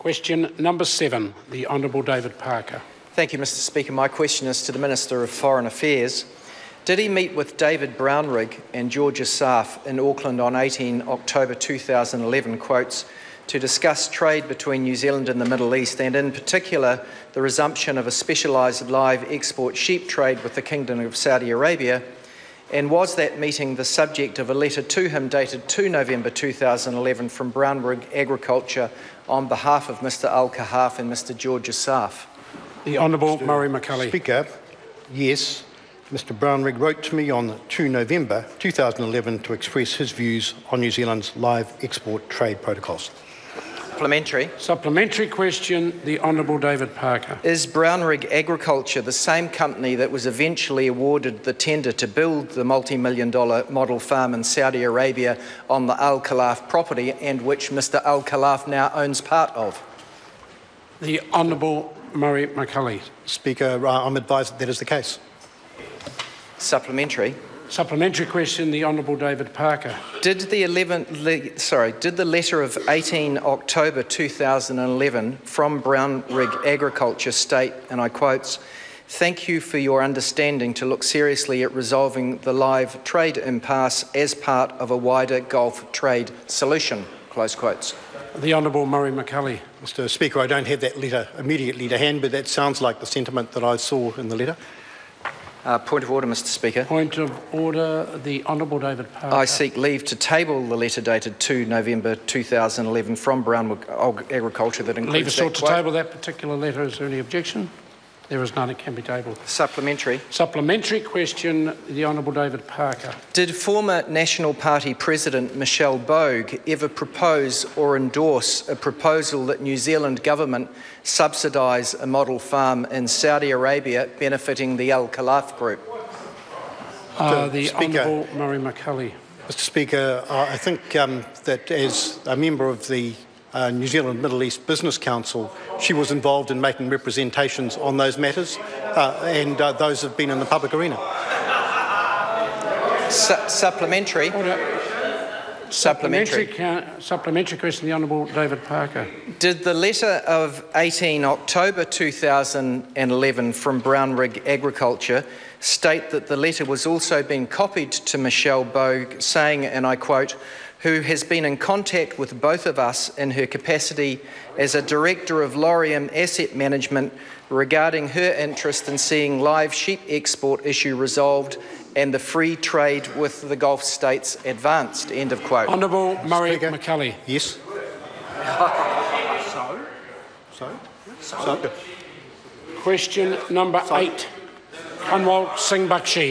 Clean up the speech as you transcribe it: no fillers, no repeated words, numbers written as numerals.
Question number 7, the Honourable David Parker. Thank you, Mr Speaker. My question is to the Minister of Foreign Affairs. Did he meet with David Brownrigg and George Assaf in Auckland on 18 October 2011, quotes, to discuss trade between New Zealand and the Middle East and in particular the resumption of a specialised live export sheep trade with the Kingdom of Saudi Arabia? And was that meeting the subject of a letter to him dated 2 November 2011 from Brownrigg Agriculture on behalf of Mr Khalaf and Mr George Assaf? The Honourable Murray McCully. Speaker, yes, Mr Brownrigg wrote to me on 2 November 2011 to express his views on New Zealand's live export trade protocols. Supplementary. Supplementary question, the Honourable David Parker. Is Brownrigg Agriculture the same company that was eventually awarded the tender to build the multi-million-dollar model farm in Saudi Arabia on the Khalaf property and which Mr Khalaf now owns part of? The Honourable Murray McCully. Speaker, I'm advised that is the case. Supplementary. Supplementary question, the Honourable David Parker. Did the letter of 18 October 2011 from Brownrigg Agriculture state, and I quote, "Thank you for your understanding to look seriously at resolving the live trade impasse as part of a wider Gulf trade solution," close quotes? The Honourable Murray McCully. Mr Speaker, I don't have that letter immediately to hand, but that sounds like the sentiment that I saw in the letter. Point of order, Mr Speaker. Point of order, the Honourable David Parker. I seek leave to table the letter dated 2 November 2011 from Brownrigg Agriculture that includes Leave us sought to table that particular letter. Is there any objection? There is none. It can be tabled. Supplementary. Supplementary question, the Honourable David Parker. Did former National Party President Michelle Bogue ever propose or endorse a proposal that New Zealand government subsidise a model farm in Saudi Arabia benefiting the Khalaf group? The Honourable Murray McCully. Mr Speaker, I think that as a member of the New Zealand Middle East Business Council, she was involved in making representations on those matters, and those have been in the public arena. Supplementary. Supplementary question, the Honourable David Parker. Did the letter of 18 October 2011 from Brownrigg Agriculture state that the letter was also being copied to Michelle Bogue, saying, and I quote, "who has been in contact with both of us in her capacity as a Director of Lorium Asset Management regarding her interest in seeing live sheep export issue resolved and the free trade with the Gulf states advanced," end of quote. Honourable Murray Speaker, McCully. Yes. Question number 8, Kanwal Singh Bakshi.